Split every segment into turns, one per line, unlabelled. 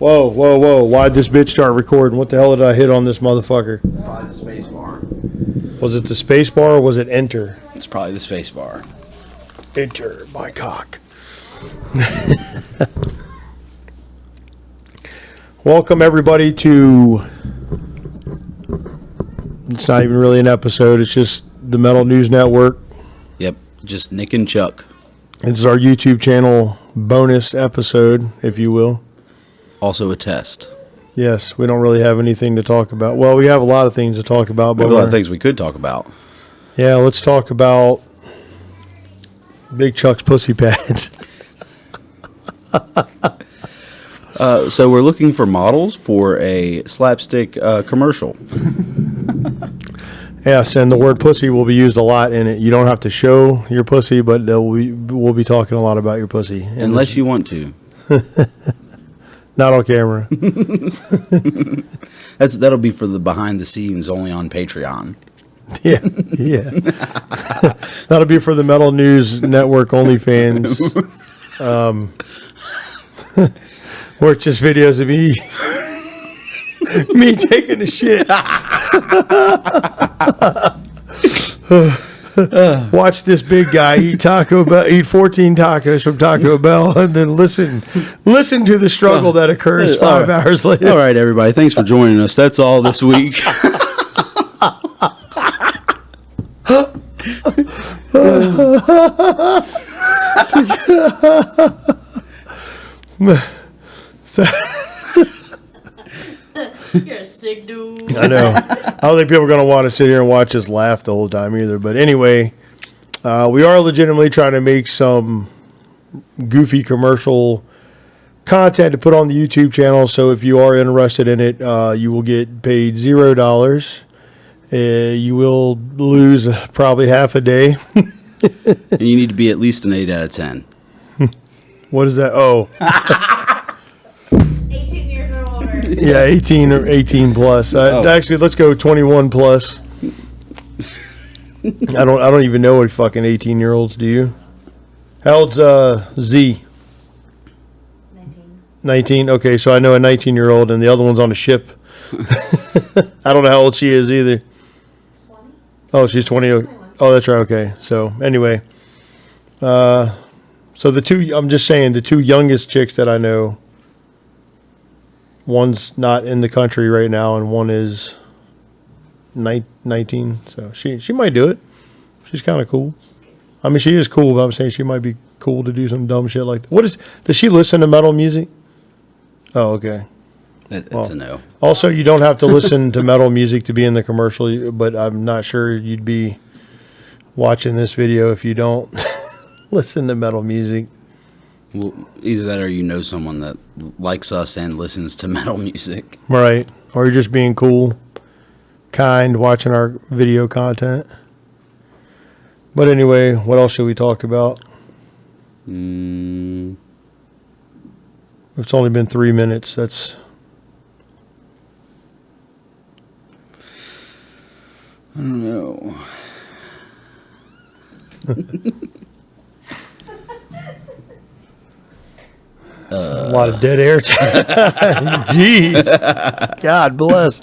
Whoa, whoa, whoa. Why'd this bitch start recording? What the hell did I hit on this motherfucker?
Probably the space bar.
Was it the space bar or was it enter?
It's probably the space bar.
Enter my cock. Welcome, everybody, to... It's not even really an episode. It's just the Metal News Network.
Yep, just Nick and Chuck.
This is our YouTube channel bonus episode, if you will.
Also a test.
Yes, we don't really have anything to talk about. Well, we have a lot of things to talk about.
We have a lot of things we could talk about.
Yeah, let's talk about Big Chuck's pussy pads.
So we're looking for models for a slapstick commercial.
Yes, and the word pussy will be used a lot in it. You don't have to show your pussy, but we'll be talking a lot about your pussy.
Unless you want to.
Not on camera.
That'll be for the behind the scenes, only on Patreon.
Yeah. That'll be for the Metal News Network OnlyFans. Where it's just videos of me taking a shit. Watch this big guy eat 14 tacos from Taco Bell, and then listen to the struggle that occurs 5 hours later.
All right, everybody. Thanks for joining us. That's all this week.
You're a sick dude.
I know. I don't think people are going to want to sit here and watch us laugh the whole time either. But anyway, we are legitimately trying to make some goofy commercial content to put on the YouTube channel. So if you are interested in it, you will get paid $0. You will lose probably half a day.
And you need to be at least an 8 out of 10.
What is that? Oh.
18 years or older.
Yeah, 18 or 18 plus. Actually, let's go 21 plus. I don't even know what fucking 18-year-olds do. You? How old's Z?
19.
19. Okay, so I know a 19-year-old, and the other one's on a ship. I don't know how old she is either.
20?
Oh, she's 20. Oh, that's right. Okay. So anyway, so I'm just saying the two youngest chicks that I know. One's not in the country right now, and one is 19. So she might do it. She's kind of cool. I mean, she is cool, but I'm saying she might be cool to do some dumb shit like that. Does she listen to metal music? Oh, okay.
It's a no.
Also, you don't have to listen to metal music to be in the commercial, but I'm not sure you'd be watching this video if you don't listen to metal music.
Well, either that or you know someone that likes us and listens to metal music.
Right. Or you're just being cool, kind, watching our video content. But anyway, what else should we talk about? It's only been 3 minutes. That's...
I don't know.
A lot of dead air time. Jeez. God bless.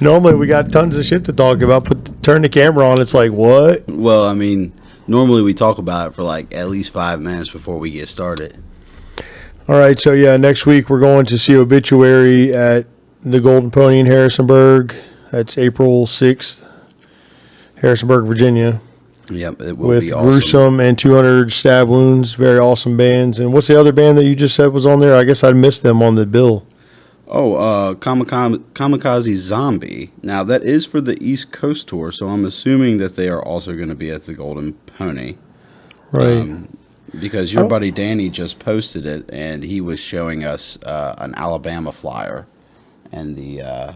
Normally we got tons of shit to talk about. Turn the camera on. It's like, what?
Well, I mean, normally we talk about it for like at least 5 minutes before we get started.
All right. So, yeah, next week we're going to see Obituary at the Golden Pony in Harrisonburg. That's April 6th. Harrisonburg, Virginia.
Yep, it will
with
be awesome.
Gruesome and 200 Stab Wounds. Very awesome bands. And what's the other band that you just said was on there? I guess I missed them on the bill.
Oh, Kamikaze Zombie. Now, that is for the East Coast tour, so I'm assuming that they are also going to be at the Golden Pony.
Right.
Because your buddy Danny just posted it, and he was showing us an Alabama flyer and the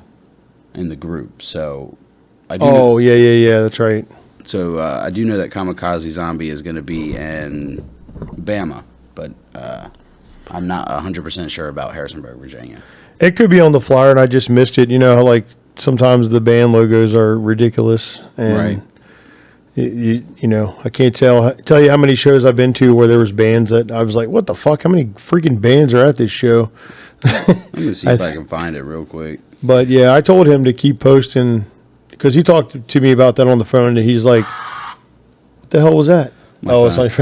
group. So I do
yeah, that's right.
So I do know that Kamikaze Zombie is going to be in Bama, but I'm not 100% sure about Harrisonburg, Virginia.
It could be on the flyer, and I just missed it. You know how, like, sometimes the band logos are ridiculous. And,
right.
You know, I can't tell you how many shows I've been to where there was bands that I was like, what the fuck? How many freaking bands are at this show?
Let me see if I can find it real quick.
But yeah, I told him to keep posting because he talked to me about that on the phone, and he's like, "What the hell was that?" It's like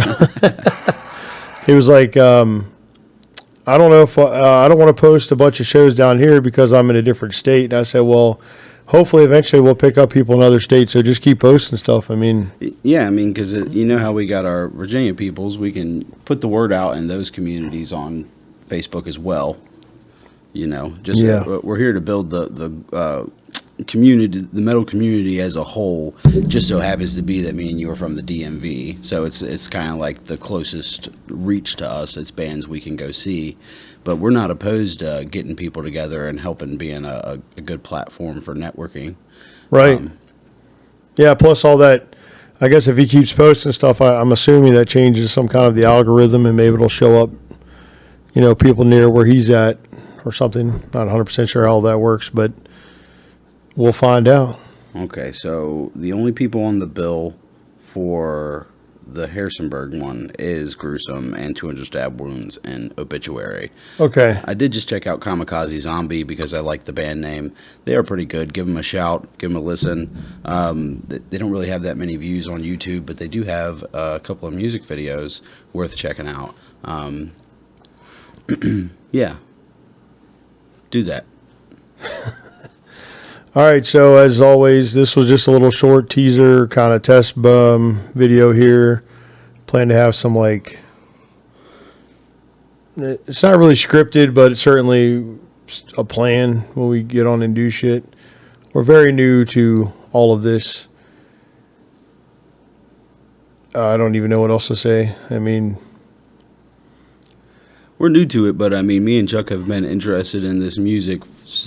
he was like, "I don't know if I don't want to post a bunch of shows down here because I'm in a different state." And I said, "Well, hopefully, eventually, we'll pick up people in other states. So just keep posting stuff." I mean,
yeah, I mean, because you know how we got our Virginia peoples, we can put the word out in those communities on Facebook as well. You know, just we're here to build the community, the metal community as a whole. Just so happens to be that me and you are from the DMV, so it's kind of like the closest reach to us. It's bands we can go see, but we're not opposed to getting people together and helping being a good platform for networking.
right? Yeah. Plus all that. I guess if he keeps posting stuff, I'm assuming that changes some kind of the algorithm, and maybe it'll show up, you know, people near where he's at or something. Not 100% sure how that works, but we'll find out.
Okay, so the only people on the bill for the Harrisonburg one is Gruesome and 200 Stab Wounds and Obituary.
Okay.
I did just check out Kamikaze Zombie because I like the band name. They are pretty good. Give them a shout. Give them a listen. They don't really have that many views on YouTube, but they do have a couple of music videos worth checking out. Yeah. Do that.
All right. So as always, this was just a little short teaser kind of test video here. Plan to have some like, it's not really scripted, but it's certainly a plan when we get on and do shit. We're very new to all of this. I don't even know what else to say. I mean,
we're new to it, but I mean, me and Chuck have been interested in this music.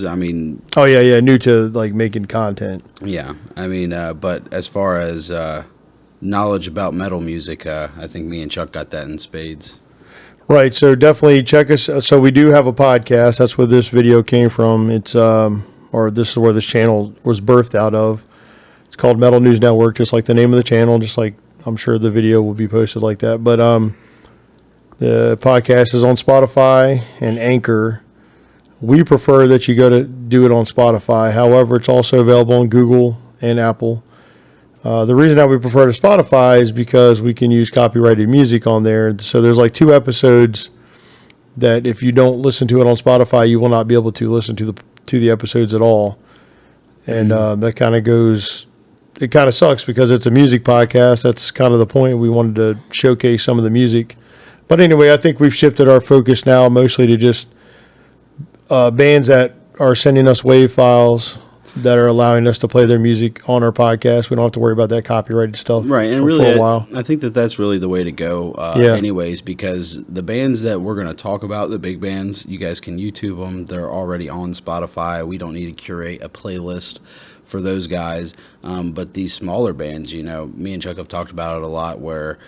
I mean,
oh yeah, new to like making content.
Yeah, I mean, but as far as knowledge about metal music, I think me and Chuck got that in spades.
Right, so definitely check us. So we do have a podcast. That's where this video came from. It's or this is where this channel was birthed out of. It's called Metal News Network, just like the name of the channel. Just like I'm sure the video will be posted like that. But the podcast is on Spotify and Anchor. We prefer that you go to do it on Spotify. However, it's also available on Google and Apple. The reason that we prefer to Spotify is because we can use copyrighted music on there. So there's like 2 episodes that if you don't listen to it on Spotify, you will not be able to listen to the episodes at all. And that kind of goes. It kind of sucks because it's a music podcast. That's kind of the point. We wanted to showcase some of the music. But anyway, I think we've shifted our focus now mostly to just bands that are sending us WAV files that are allowing us to play their music on our podcast. We don't have to worry about that copyrighted stuff,
right? And
for
really,
a while.
I think that's really the way to go. Anyways, because the bands that we're going to talk about, the big bands, you guys can YouTube them. They're already on Spotify. We don't need to curate a playlist for those guys. But these smaller bands, you know, me and Chuck have talked about it a lot, where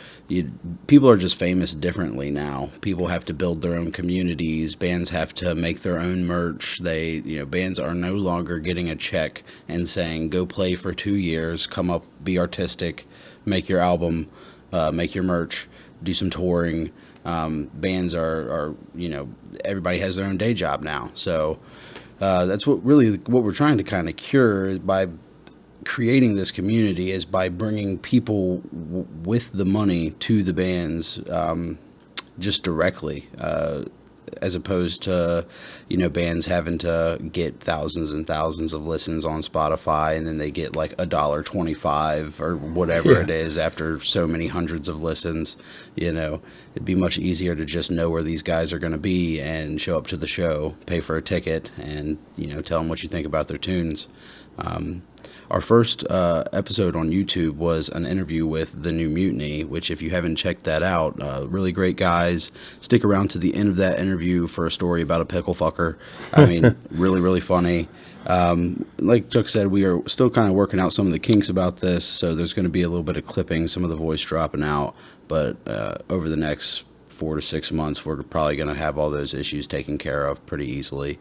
people are just famous differently now. People have to build their own communities. Bands have to make their own merch. Bands are no longer getting a check and saying, go play for 2 years, come up, be artistic, make your album, make your merch, do some touring. Bands are everybody has their own day job now. So that's what we're trying to kind of cure by creating this community, is by bringing people with the money to the bands just directly, as opposed to bands having to get thousands and thousands of listens on Spotify and then they get like $1.25 or whatever it is after so many hundreds of listens. It'd be much easier to just know where these guys are going to be and show up to the show, pay for a ticket, and tell them what you think about their tunes. Our first episode on YouTube was an interview with The New Mutiny, which if you haven't checked that out, really great guys. Stick around to the end of that interview for a story about a pickle fucker. I mean, really, really funny. Like Chuck said, we are still kind of working out some of the kinks about this, so there's going to be a little bit of clipping, some of the voice dropping out, but over the next 4 to 6 months, we're probably going to have all those issues taken care of pretty easily.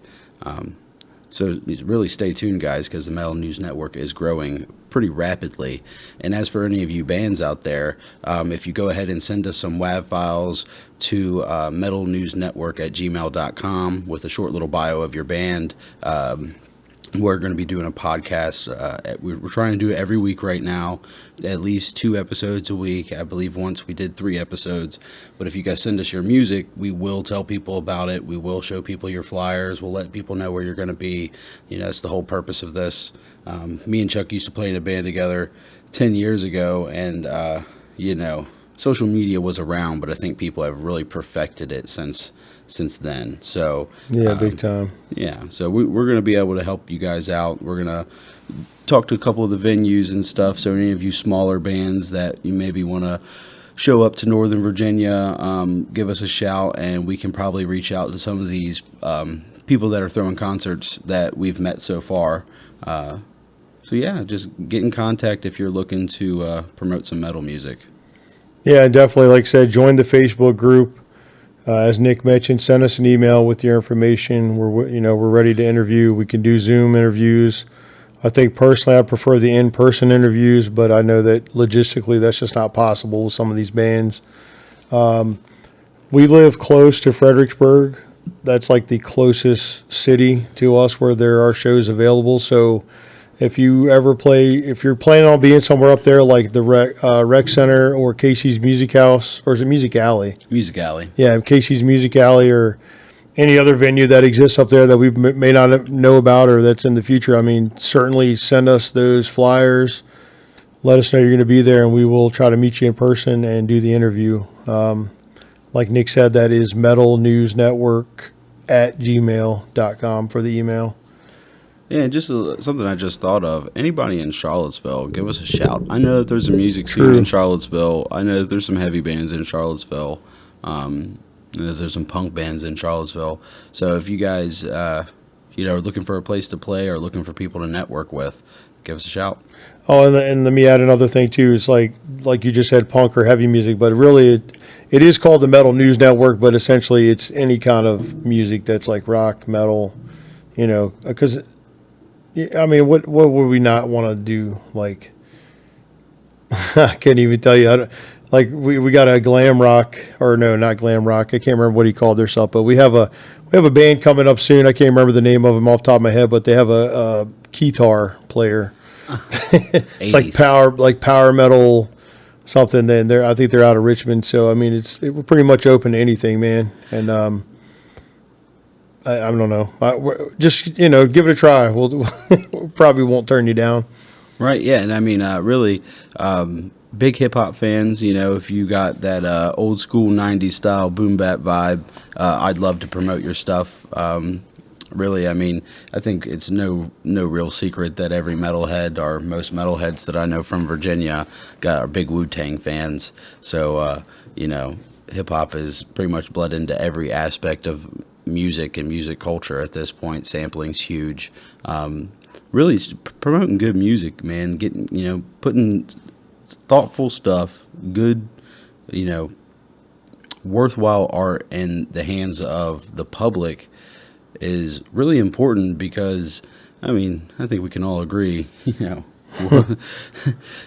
So really stay tuned, guys, because the Metal News Network is growing pretty rapidly. And as for any of you bands out there, if you go ahead and send us some WAV files to metalnewsnetwork@gmail.com with a short little bio of your band, we're going to be doing a podcast. We're trying to do it every week right now, at least 2 episodes a week. I believe once we did 3 episodes. But if you guys send us your music, we will tell people about it. We will show people your flyers. We'll let people know where you're going to be. That's the whole purpose of this. Me and Chuck used to play in a band together 10 years ago, and, social media was around, but I think people have really perfected it since then. So
yeah, big time.
Yeah, so we're going to be able to help you guys out. We're going to talk to a couple of the venues and stuff. So any of you smaller bands that you maybe want to show up to Northern Virginia, give us a shout, and we can probably reach out to some of these people that are throwing concerts that we've met so far. So yeah, just get in contact if you're looking to promote some metal music.
Yeah, and definitely, like I said, join the Facebook group. As Nick mentioned, send us an email with your information. We're ready to interview. We can do Zoom interviews. I think personally I prefer the in-person interviews, but I know that logistically that's just not possible with some of these bands. We live close to Fredericksburg. That's like the closest city to us where there are shows available. So if you're planning on being somewhere up there like the Rec Center or Casey's Music House, or is it Music Alley?
Music Alley.
Yeah, Casey's Music Alley or any other venue that exists up there that we may not know about or that's in the future, I mean, certainly send us those flyers. Let us know you're going to be there, and we will try to meet you in person and do the interview. Like Nick said, that is metalnewsnetwork@gmail.com for the email.
Yeah, and just something I just thought of. Anybody in Charlottesville, give us a shout. I know that there's a music scene in Charlottesville. I know that there's some heavy bands in Charlottesville. There's some punk bands in Charlottesville. So if you guys, are looking for a place to play or looking for people to network with, give us a shout.
Oh, and let me add another thing too. It's like you just said, punk or heavy music, but really it is called the Metal News Network. But essentially, it's any kind of music that's like rock, metal, because. I mean, what would we not want to do? Like, I can't even tell you. We got a glam rock, or no, not glam rock. I can't remember what he called themselves, but we have a band coming up soon. I can't remember the name of them off the top of my head, but they have a guitar player. It's like power metal something. Then I think they're out of Richmond. So I mean, we're pretty much open to anything, man. And I don't know. Just, give it a try. We'll probably won't turn you down.
Right, yeah. And I mean, really, big hip-hop fans, if you got that old school 90s style boom bap vibe, I'd love to promote your stuff. Really, I mean, I think it's no real secret that every metalhead, or most metalheads that I know from Virginia, are big Wu-Tang fans. So, hip-hop is pretty much bled into every aspect of music and music culture at this point. Sampling's huge. Really promoting good music, man. Getting, putting thoughtful stuff, good, worthwhile art in the hands of the public is really important, because, I mean, I think we can all agree,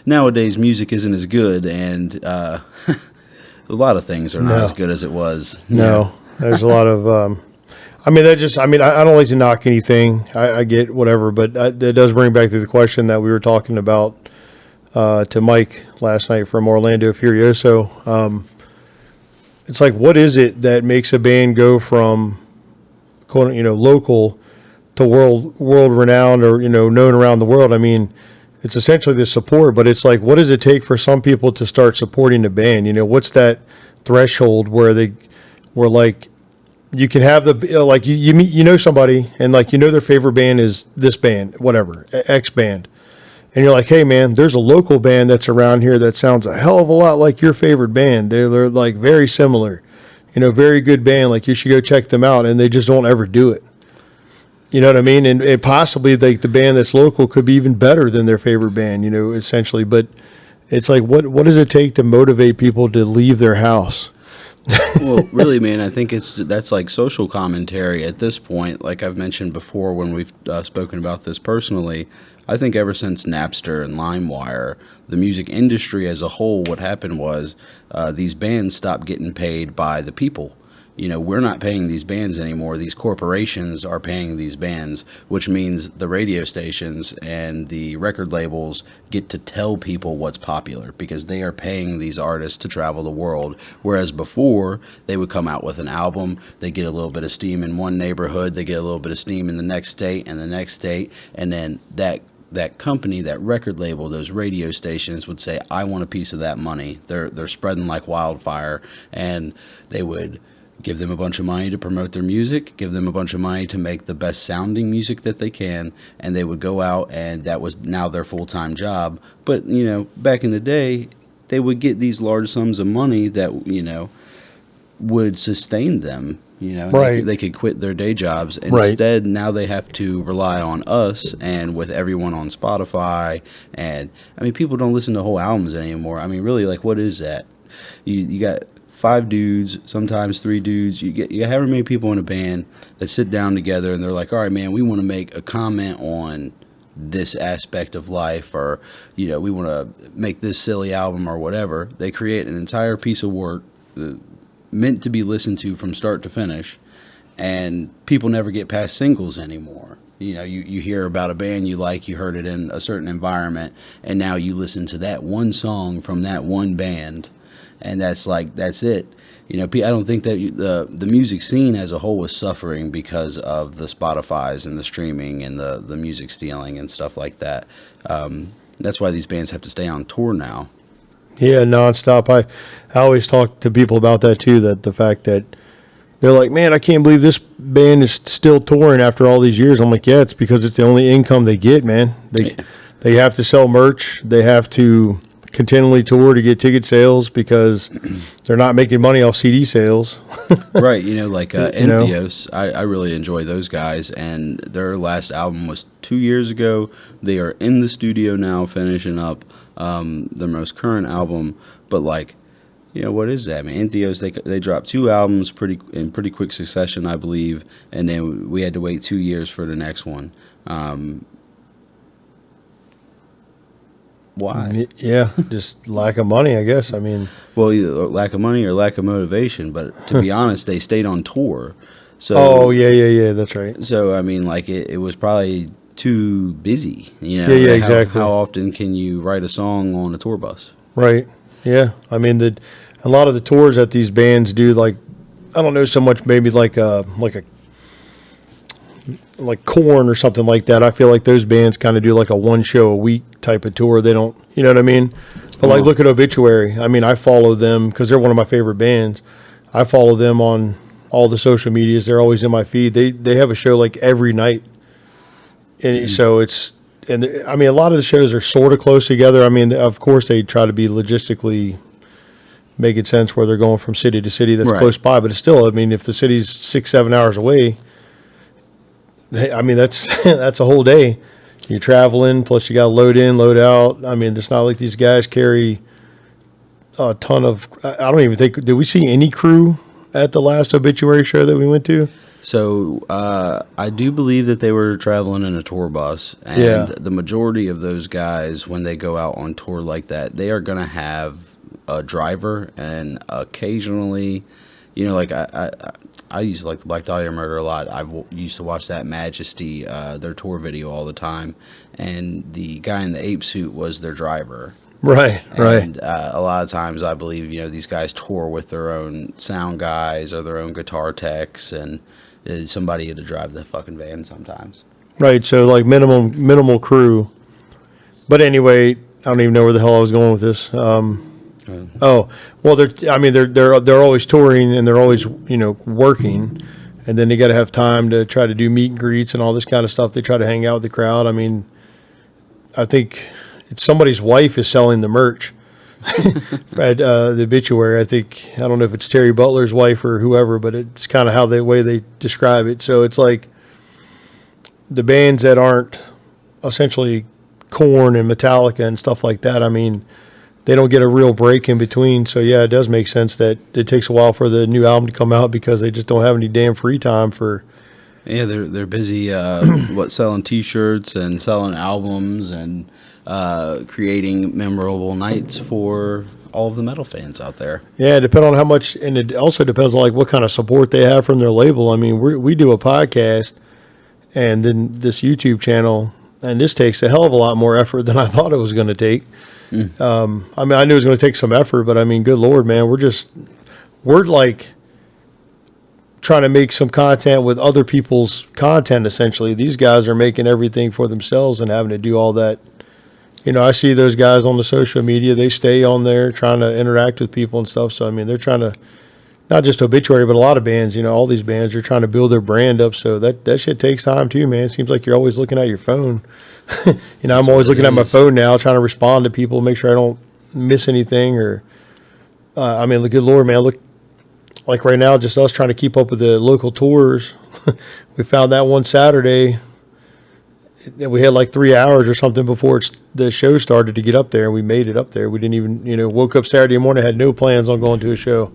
nowadays music isn't as good, and a lot of things are not as good as it was.
No, there's a lot of I don't like to knock anything. I get whatever, but that does bring back to the question that we were talking about to Mike last night from Orlando Furioso. It's like, what is it that makes a band go from local to world renowned, or known around the world? I mean, it's essentially the support, but it's like, what does it take for some people to start supporting the band? What's that threshold where like, you can have you meet somebody, and their favorite band is this band, whatever, X band, and you're like, hey man, there's a local band that's around here that sounds a hell of a lot like your favorite band. They're like very similar, very good band. Like, you should go check them out, and they just don't ever do it. You know what I mean? And possibly the band that's local could be even better than their favorite band, essentially. But it's like, what does it take to motivate people to leave their house?
Well, really, man, I think that's like social commentary at this point. Like I've mentioned before when we've spoken about this personally, I think ever since Napster and LimeWire, the music industry as a whole, what happened was these bands stopped getting paid by the people. We're not paying these bands anymore. These corporations are paying these bands, which means the radio stations and the record labels get to tell people what's popular because they are paying these artists to travel the world. Whereas before, they would come out with an album, they get a little bit of steam in one neighborhood, they get a little bit of steam in the next state and the next state, and then that company, that record label, those radio stations would say, I want a piece of that money. They're spreading like wildfire, and they would give them a bunch of money to promote their music, give them a bunch of money to make the best sounding music that they can, and they would go out, and that was now their full-time job. But, back in the day, they would get these large sums of money that, would sustain them.
Right.
They could quit their day jobs. Instead, now they have to rely on us, and with everyone on Spotify, and, people don't listen to whole albums anymore. Really, like, what is that? You got 5 dudes, sometimes 3 dudes. You get however many people in a band that sit down together and they're like, all right, man, we want to make a comment on this aspect of life, or, we want to make this silly album or whatever. They create an entire piece of work meant to be listened to from start to finish, and people never get past singles anymore. You hear about a band you like, you heard it in a certain environment, and now you listen to that one song from that one band. And that's it. I don't think that the music scene as a whole was suffering because of the Spotifys and the streaming and the music stealing and stuff like that. That's why these bands have to stay on tour now.
Yeah, nonstop. I always talk to people about that too, that the fact that they're like, man, I can't believe this band is still touring after all these years. I'm like, yeah, it's because it's the only income they get, man. They have to sell merch. They have to continually tour to get ticket sales because they're not making money off CD sales.
Right. Like Entheos, I really enjoy those guys, and their last album was 2 years ago. They are in the studio now finishing up their most current album. But what is that, man? Entheos, they dropped 2 albums in pretty quick succession, I believe, and then we had to wait 2 years for the next one. Why?
Yeah, just lack of money, I guess.
Well, either lack of money or lack of motivation. But to be honest, they stayed on tour. So,
oh yeah, that's right.
So it was probably too busy.
Yeah, exactly.
How often can you write a song on a tour bus?
Right. Yeah. A lot of the tours that these bands do, like, I don't know so much, maybe like Korn or something like that. I feel like those bands kind of do like a 1 show a week type of tour. They don't, you know what I mean? But like, look at Obituary. I follow them because they're one of my favorite bands. I follow them on all the social medias. They're always in my feed. They have a show like every night. And so a lot of the shows are sort of close together. Of course they try to be logistically making sense where they're going from city to city that's close by, but it's still, if the city's 6-7 hours away, that's a whole day. You're traveling, plus you got to load in, load out. It's not like these guys carry a ton of. I don't even think. Did we see any crew at the last Obituary show that we went to?
So I do believe that they were traveling in a tour bus, and the majority of those guys, when they go out on tour like that, they are going to have a driver, and occasionally, I used to like the Black Dahlia Murder a lot. I used to watch that Majesty, their tour video all the time, and the guy in the ape suit was their driver.
Right.
And a lot of times I believe, these guys tour with their own sound guys or their own guitar techs, and somebody to drive the fucking van sometimes. Right,
so like minimal crew. But anyway, I don't even know where the hell I was going with this. Oh, well, they're always touring, and they're always, working, and then they got to have time to try to do meet and greets and all this kind of stuff. They try to hang out with the crowd. I think it's somebody's wife is selling the merch at the Obituary. I don't know if it's Terry Butler's wife or whoever, but it's kind of how the way they describe it. So it's like the bands that aren't essentially Korn and Metallica and stuff like that. they don't get a real break in between. So yeah, it does make sense that it takes a while for the new album to come out because they just don't have any damn free time for.
Yeah, they're busy selling T-shirts and selling albums and creating memorable nights for all of the metal fans out there.
Yeah, depending on how much, and it also depends on like what kind of support they have from their label. I mean, we do a podcast and then this YouTube channel, and this takes a hell of a lot more effort than I thought it was going to take. I mean, I knew it was going to take some effort, but I mean, good Lord, man, we're like trying to make some content with other people's content. Essentially, these guys are making everything for themselves and having to do all that. You know, I see those guys on the social media, they stay on there trying to interact with people and stuff. So, I mean, they're trying to, not just Obituary, but a lot of bands, you know, all these bands are trying to build their brand up. So that shit takes time too, man. It seems like you're always looking at your phone. You know, I'm always looking at my phone now, trying to respond to people, make sure I don't miss anything or, I mean, the good Lord, man, look, like right now, just us trying to keep up with the local tours. We found that one Saturday. We had like 3 hours or something before the show started to get up there, and we made it up there. We didn't even, you know, woke up Saturday morning, had no plans on going to a show.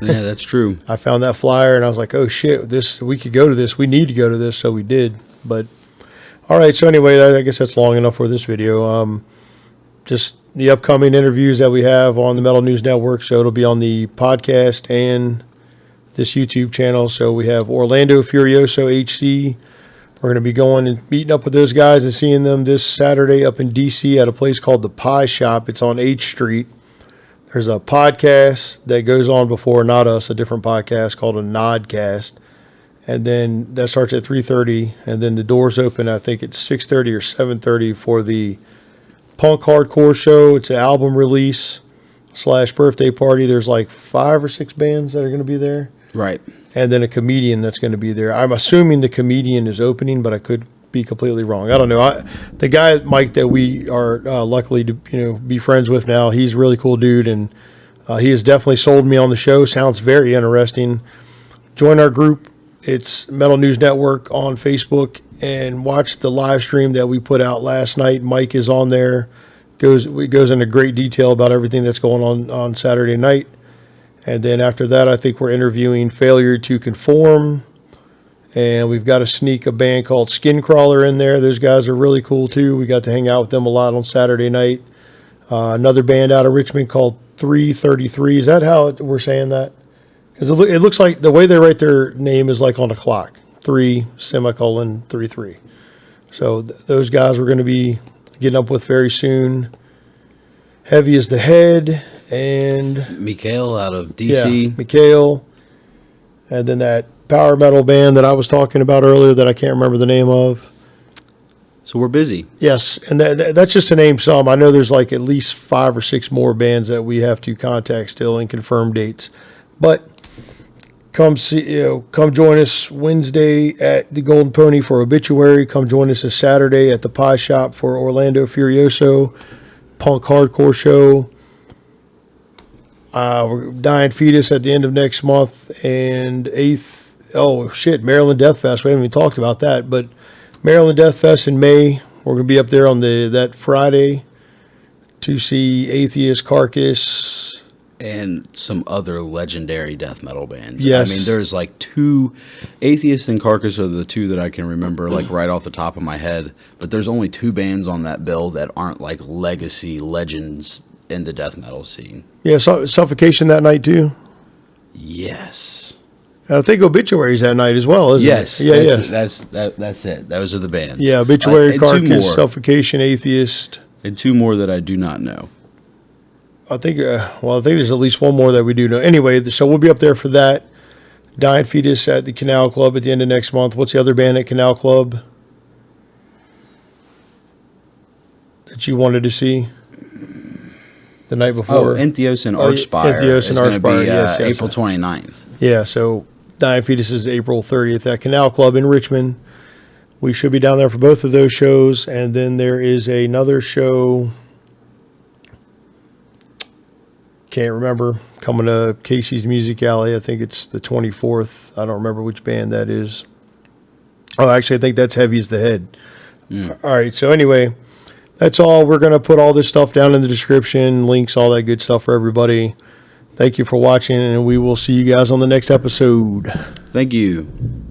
Yeah, that's true.
I found that flyer, and I was like, oh, shit, we could go to this. We need to go to this, so we did. But, all right, so anyway, I guess that's long enough for this video. Just the upcoming interviews that we have on the Metal News Network, so it'll be on the podcast and this YouTube channel. So we have Orlando Furioso HC. We're going to be going and meeting up with those guys and seeing them this Saturday up in D.C. at a place called the Pie Shop. It's on H Street. There's a podcast that goes on before Not Us, a different podcast called a Nodcast. And then that starts at 3:30, and then the doors open, I think it's 6:30 or 7:30 for the Punk Hardcore show. It's an album release / birthday party. There's like 5 or 6 bands that are going to be there.
Right.
And then a comedian that's going to be there. I'm assuming the comedian is opening, but I could be completely wrong. I don't know. The guy, Mike, that we are luckily to be friends with now, he's a really cool dude, and he has definitely sold me on the show. Sounds very interesting. Join our group. It's Metal News Network on Facebook, and watch the live stream that we put out last night. Mike is on there. Goes into great detail about everything that's going on Saturday night. And then after that, I think we're interviewing Failure to Conform. And we've got to sneak a band called Skincrawler in there. Those guys are really cool, too. We got to hang out with them a lot on Saturday night. Another band out of Richmond called 333. Is that how we're saying that? Because it looks like the way they write their name is like on a clock. 3:33. So those guys we're going to be getting up with very soon. Heavy as the Head. And
Mikhail out of DC.
Yeah, Mikhail. And then that power metal band that I was talking about earlier that I can't remember the name of.
So we're busy.
Yes, and that's just to name some. I know there's like at least 5 or 6 more bands that we have to contact still and confirm dates. But come join us Wednesday at the Golden Pony for Obituary. Come join us this Saturday at the Pie Shop for Orlando Furioso Punk Hardcore show. We're Dying Fetus at the end of next month, and Maryland Death Fest. We haven't even talked about that, but Maryland Death Fest in May. We're going to be up there on that Friday to see Atheist, Carcass,
and some other legendary death metal bands.
Yes.
I mean, there's like 2, Atheist and Carcass are the 2 that I can remember like right off the top of my head, but there's only 2 bands on that bill that aren't like legacy legends in the death metal scene.
Yeah, Suffocation that night too.
Yes.
And I think Obituary's that night as well, isn't
Yes.
it? Yeah,
That's it. Those are the bands.
Yeah, Obituary,
and 2
Carcass,
more.
Suffocation, Atheist.
And 2 more that I do not know.
I think there's at least one more that we do know. Anyway, so we'll be up there for that. Dying Fetus at the Canal Club at the end of next month. What's the other band at Canal Club that you wanted to see the night before?
Entheos and Archspire.
Entheos and Archspire, yes.
April 29th.
Yeah, so Dying Fetus is April 30th at Canal Club in Richmond. We should be down there for both of those shows. And then there is another show, can't remember, coming to Casey's Music Alley. I think it's the 24th. I don't remember which band that is. Oh, actually, I think that's Heavy as the Head. All right, so anyway, that's all. We're going to put all this stuff down in the description, links, all that good stuff for everybody. Thank you for watching, and we will see you guys on the next episode.
Thank you.